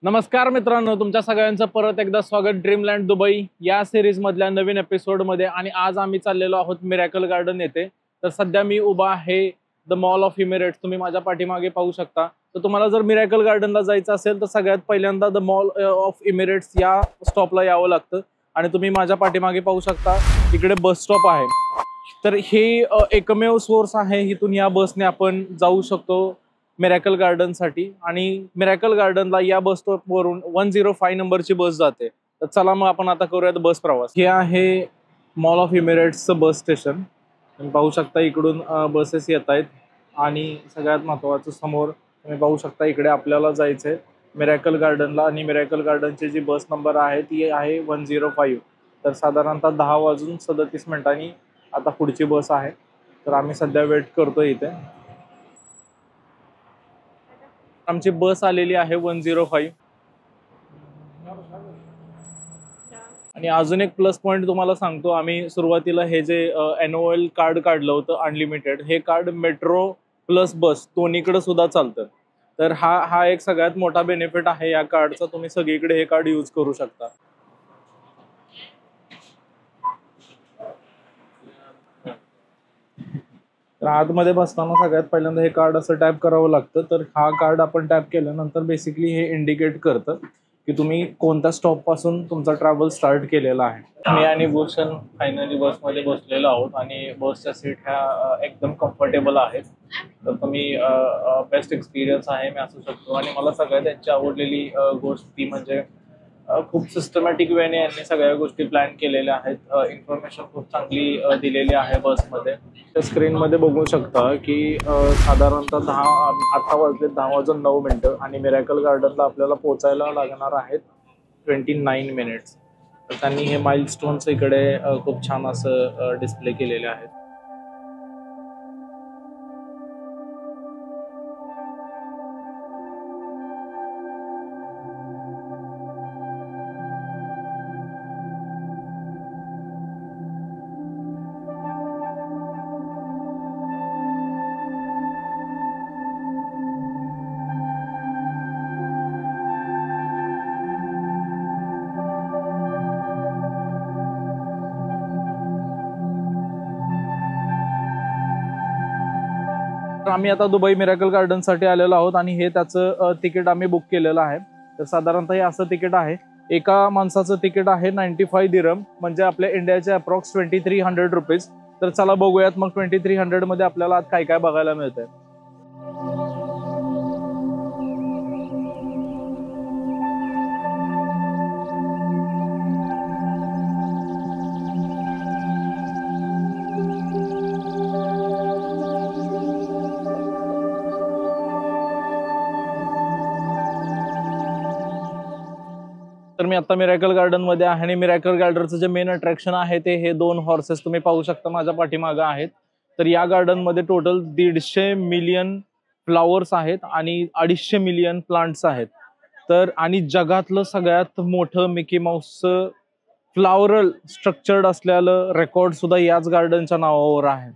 नमस्कार मित्रांनो, तुमच्या सगळ्यांचं परत एकदा स्वागत ड्रीमलँड दुबई या सिरीज मधल्या नवीन एपिसोड मध्ये। आणि आज आम्ही चाललेलो आहोत मिरॅकल गार्डन येथे। तर सध्या मी उभा आहे द मॉल ऑफ इमिरेट्स, तुम्ही माझ्या पाठीमागे पाहू शकता। तर तुम्हाला जर मिरॅकल गार्डनला जायचं असेल तर सगळ्यात पहिल्यांदा द मॉल ऑफ इमिरेट्स या स्टॉपला यावं लागतं। आणि तुम्ही माझ्या पाठीमागे पाहू शकता इकडे बस स्टॉप आहे। तर हे एकमेव सोर्स आहे, इथून या बसने आपण जाऊ शकतो मिरॅकल गार्डन साठी। आणि मिरॅकल गार्डनला या बस स्टॉप वरून 105 नंबरची बस जाते। तर चला मग आपण आता करूयात बस प्रवास। हे आहे मॉल ऑफ इमिरेट्सचं बस स्टेशन। तुम्ही पाहू शकता इकडून बसेस येत आहेत। आणि सगळ्यात महत्त्वाचं समोर तुम्ही पाहू शकता इकडे आपल्याला जायचंय मिरॅकल गार्डनला। आणि मिरॅकल गार्डनची जी बस नंबर आहे ती आहे 105। तर साधारणतः 10:37 आता पुढची बस आहे। तर आम्ही सध्या वेट करतोय इथे। आमची बस आलेली आहे 105। आणि अजून एक प्लस पॉइंट तुम्हाला सांगतो, आम्ही सुरुवातीला हे जे एनओएल कार्ड काढलं होतं अनलिमिटेड, हे कार्ड मेट्रो प्लस बस दोन्हीकडे सुद्धा चालतं। तर हा एक सगळ्यात मोठा बेनिफिट आहे या कार्डचा, तुम्ही सगळीकडे हे कार्ड यूज करू शकता। तर आतमध्ये बसताना सगळ्यात पहिल्यांदा हे कार्ड असं टॅप करावं लागतं। तर हा कार्ड आपण टॅप केल्यानंतर बेसिकली हे इंडिकेट करतं की तुम्ही कोणत्या स्टॉप पासून तुमचा ट्रॅव्हल स्टार्ट केलेला आहे। मी आणि भूषण फायनली बसमध्ये बसलेलो आहोत आणि बसच्या सीट ह्या एकदम कम्फर्टेबल आहेत। तर तुम्ही बेस्ट एक्सपिरियन्स आहे मी असू शकतो। आणि मला सगळ्यात त्यांची आवडलेली गोष्ट ती म्हणजे खूप सिस्टमॅटिक वेने यांनी सगळ्या गोष्टी प्लॅन केलेल्या आहेत। इन्फॉर्मेशन खूप चांगली दिलेली आहे बसमध्ये। स्क्रीन मध्ये बघू शकता की साधारणतः आता वाजले 10:09 आणि मिरॅकल गार्डनला आपल्याला पोहोचायला लागणार आहेत 29 मिनिट्स। तर त्यांनी हे माइलस्टोन्स इकडे खूप छान असं डिस्प्ले केलेले आहेत। आम्ही आता दुबई मिरॅकल गार्डन साठी आलेलो आहोत आणि हे त्याचं तिकीट आम्ही बुक केलेलं आहे। तर साधारणतः हे असं तिकीट आहे, एका माणसाचं तिकीट आहे 95 दिरहम, म्हणजे आपल्या इंडियाचे अप्रॉक्स 2300 रुपीज। तर चला बघूयात मग 2300 मध्ये आपल्याला आज काय काय बघायला मिळतंय। तर मी आता मिरॅकल गार्डन मध्ये आहे आणि मिरॅकल गार्डनचं जे मेन अट्रॅक्शन आहे ते हे 2 हॉर्सेस तुम्ही पाहू शकता माझ्या पाठीमागे आहेत। तर या गार्डन मध्ये टोटल 150 मिलियन फ्लावर्स आहेत आणि 250 मिलियन प्लांट्स आहेत। तर आणि जगातलं सगळ्यात मोठं मिकी माऊसचं फ्लावरल स्ट्रक्चर्ड असलेलं रेकॉर्ड सुद्धा याच गार्डनच्या नावावर आहे।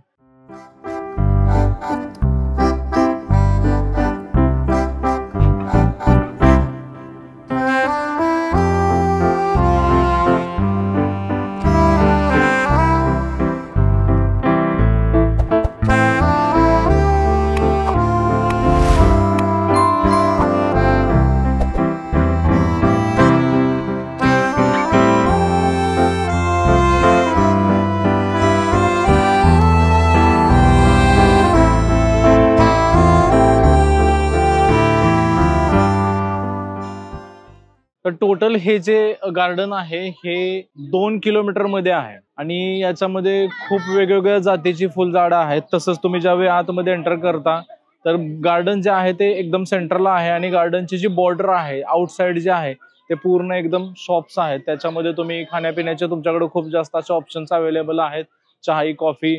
तर टोटल हे जे गार्डन आहे हे 2 किलोमीटर मध्ये आहे आणि याच्यामध्ये खूप वेगवेगळ्या जातीची फुलझाडं आहेत। तसंच तुम्ही ज्यावेळी आतमध्ये एंटर करता तर गार्डन जे आहे ते एकदम सेंटरला आहे आणि गार्डनची जी बॉर्डर आहे आउटसाइड जे आहे ते पूर्ण एकदम शॉप्स आहेत। त्याच्यामध्ये तुम्ही खाण्यापिण्याचे तुमच्याकडे खूप जास्त असे ऑप्शन्स अवेलेबल आहेत। चहा कॉफी,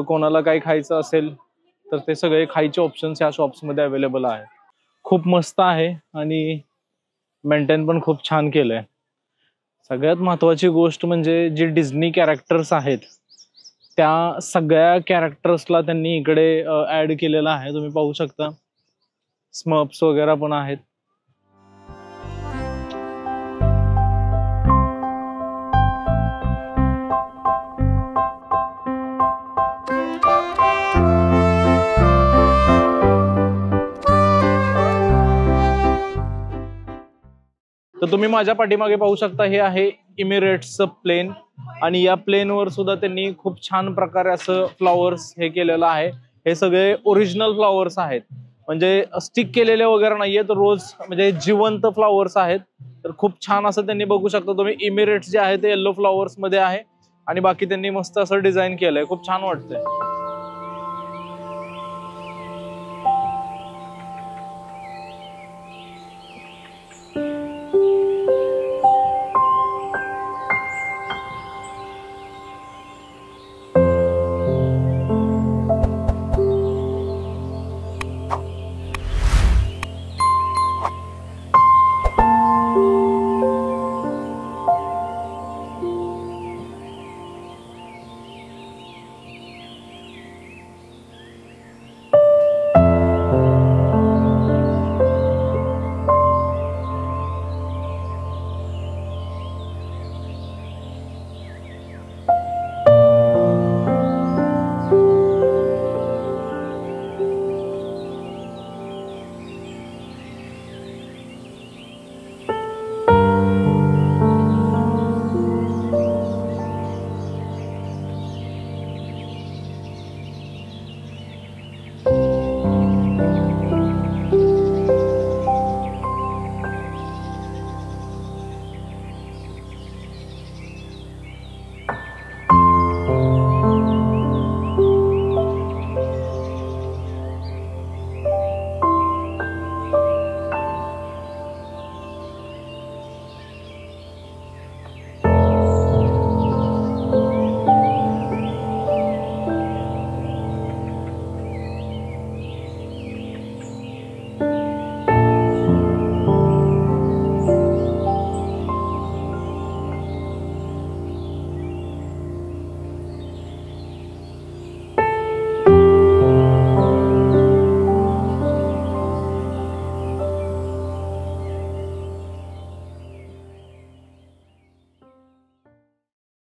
कोणाला काही खायचं असेल तर ते सगळे खायचे ऑप्शन्स या शॉप्स मध्ये अवेलेबल आहेत। खूप मस्त आहे आणि मेंटेन पण खूप छान केलंय। सगळ्यात महत्त्वाची गोष्ट म्हणजे जी डिझनी कॅरेक्टर्स आहेत त्या सगळ्या कॅरेक्टर्सला त्यांनी इकडे ऍड केलेला आहे। तुम्ही पाहू शकता स्मर्फ्स वगैरे पण आहेत। तर तुम्ही माझ्या पाठीमागे पाहू शकता, हे आहे इमिरेट्सचं प्लेन आणि या प्लेनवर सुद्धा त्यांनी खूप छान प्रकारे असं फ्लॉवर्स हे केलेलं आहे. हे सगळे ओरिजिनल फ्लॉवर्स आहेत, म्हणजे स्टिक केलेले वगैरे नाहीये, तर रोज म्हणजे जिवंत फ्लॉवर्स आहेत. तर खूप छान असं त्यांनी बघू शकता तुम्ही, इमिरेट्स जे आहे ते येल्लो फ्लॉवर्स मध्ये आहे आणि बाकी त्यांनी मस्त असं डिझाईन केलंय, खूप छान वाटतंय.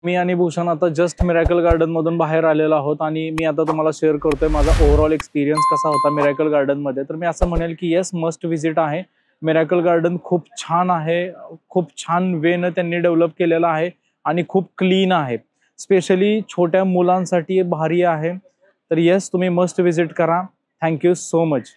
मी आणि भूषण आता जस्ट मिरॅकल गार्डन मधून बाहेर आलेलो आहोत आणि मी आता तुम्हाला शेअर करतोय माझा ओव्हरऑल एक्सपिरियन्स कसा होता मिरॅकल गार्डन मध्ये. तर मी असं म्हणेल की येस, मस्ट व्हिजिट आहे. मिरॅकल गार्डन खूप छान आहे, खूप छान वेनं त्यांनी डेव्हलप केलेलं आहे आणि खूप क्लीन आहे. स्पेशली छोट्या मुलांसाठी भारी आहे. तर येस, तुम्ही मस्ट व्हिजिट करा. Thank you so much.